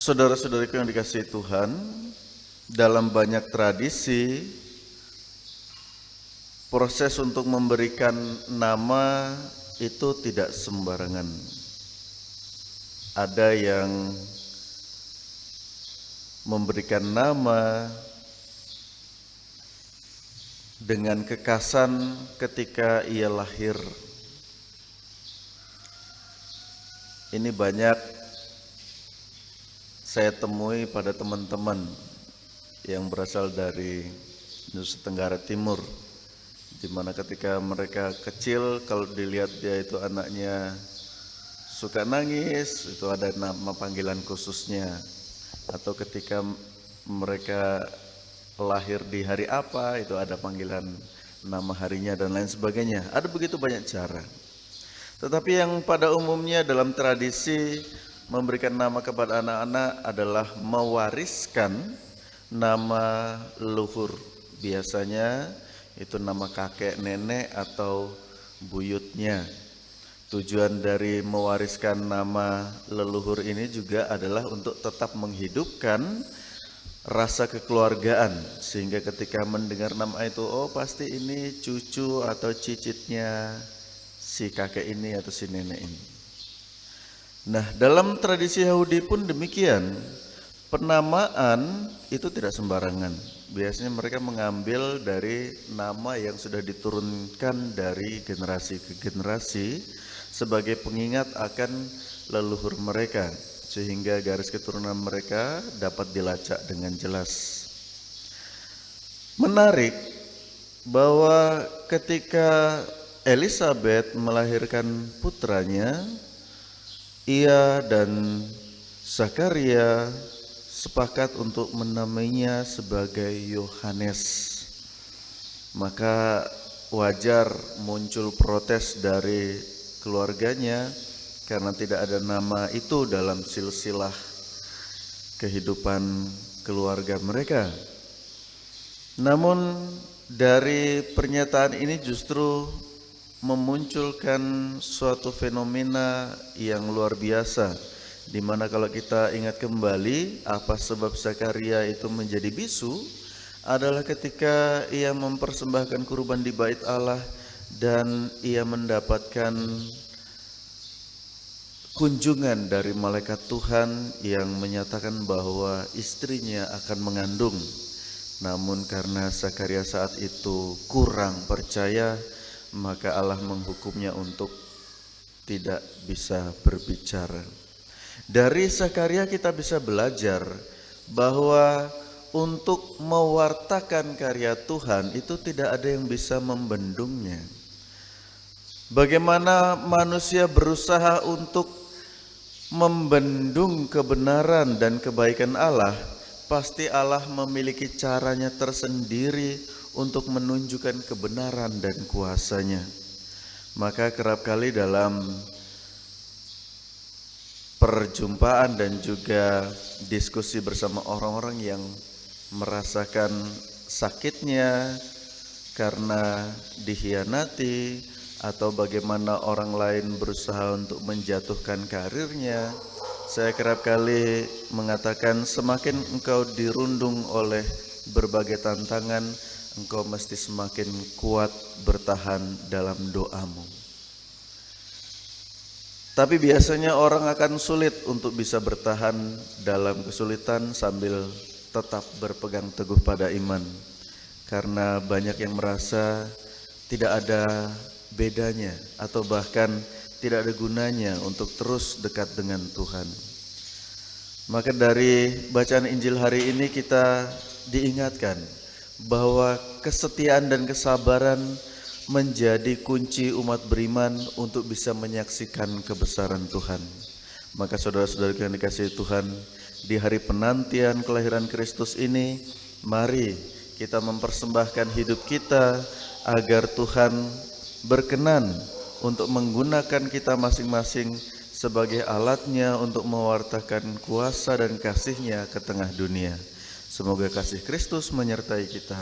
Saudara-saudariku yang dikasihi Tuhan, dalam banyak tradisi, proses untuk memberikan nama itu tidak sembarangan. Ada yang memberikan nama dengan kekasan ketika ia lahir. Ini banyak saya temui pada teman-teman yang berasal dari Nusa Tenggara Timur, di mana ketika mereka kecil, kalau dilihat dia itu anaknya suka nangis, itu ada nama panggilan khususnya. Atau ketika mereka lahir di hari apa, itu ada panggilan nama harinya dan lain sebagainya. Ada begitu banyak cara. Tetapi yang pada umumnya dalam tradisi memberikan nama kepada anak-anak adalah mewariskan nama leluhur. Biasanya itu nama kakek, nenek, atau buyutnya. Tujuan dari mewariskan nama leluhur ini juga adalah untuk tetap menghidupkan rasa kekeluargaan, sehingga ketika mendengar nama itu, oh pasti ini cucu atau cicitnya si kakek ini atau si nenek ini. Nah, dalam tradisi Yahudi pun demikian. Penamaan itu tidak sembarangan. Biasanya mereka mengambil dari nama yang sudah diturunkan dari generasi ke generasi sebagai pengingat akan leluhur mereka, sehingga garis keturunan mereka dapat dilacak dengan jelas. Menarik bahwa ketika Elizabeth melahirkan putranya, ia dan Zakaria sepakat untuk menamainya sebagai Yohanes. Maka wajar muncul protes dari keluarganya karena tidak ada nama itu dalam silsilah kehidupan keluarga mereka. Namun dari pernyataan ini justru memunculkan suatu fenomena yang luar biasa, di mana kalau kita ingat kembali apa sebab Zakaria itu menjadi bisu adalah ketika ia mempersembahkan kurban di bait Allah dan ia mendapatkan kunjungan dari malaikat Tuhan yang menyatakan bahwa istrinya akan mengandung. Namun karena Zakaria saat itu kurang percaya, maka Allah menghukumnya untuk tidak bisa berbicara. Dari Zakaria kita bisa belajar bahwa untuk mewartakan karya Tuhan itu tidak ada yang bisa membendungnya. Bagaimana manusia berusaha untuk membendung kebenaran dan kebaikan Allah, pasti Allah memiliki caranya tersendiri untuk menunjukkan kebenaran dan kuasanya. Maka kerap kali dalam perjumpaan dan juga diskusi bersama orang-orang yang merasakan sakitnya karena dikhianati, atau bagaimana orang lain berusaha untuk menjatuhkan karirnya, saya kerap kali mengatakan semakin engkau dirundung oleh berbagai tantangan, engkau mesti semakin kuat bertahan dalam doamu. Tapi biasanya orang akan sulit untuk bisa bertahan dalam kesulitan sambil tetap berpegang teguh pada iman, karena banyak yang merasa tidak ada bedanya atau bahkan tidak ada gunanya untuk terus dekat dengan Tuhan. Maka dari bacaan Injil hari ini kita diingatkan bahwa kesetiaan dan kesabaran menjadi kunci umat beriman untuk bisa menyaksikan kebesaran Tuhan. Maka saudara-saudariku yang dikasihi Tuhan, di hari penantian kelahiran Kristus ini, mari kita mempersembahkan hidup kita agar Tuhan berkenan untuk menggunakan kita masing-masing sebagai alatnya untuk mewartakan kuasa dan kasih-Nya ke tengah dunia. Semoga kasih Kristus menyertai kita.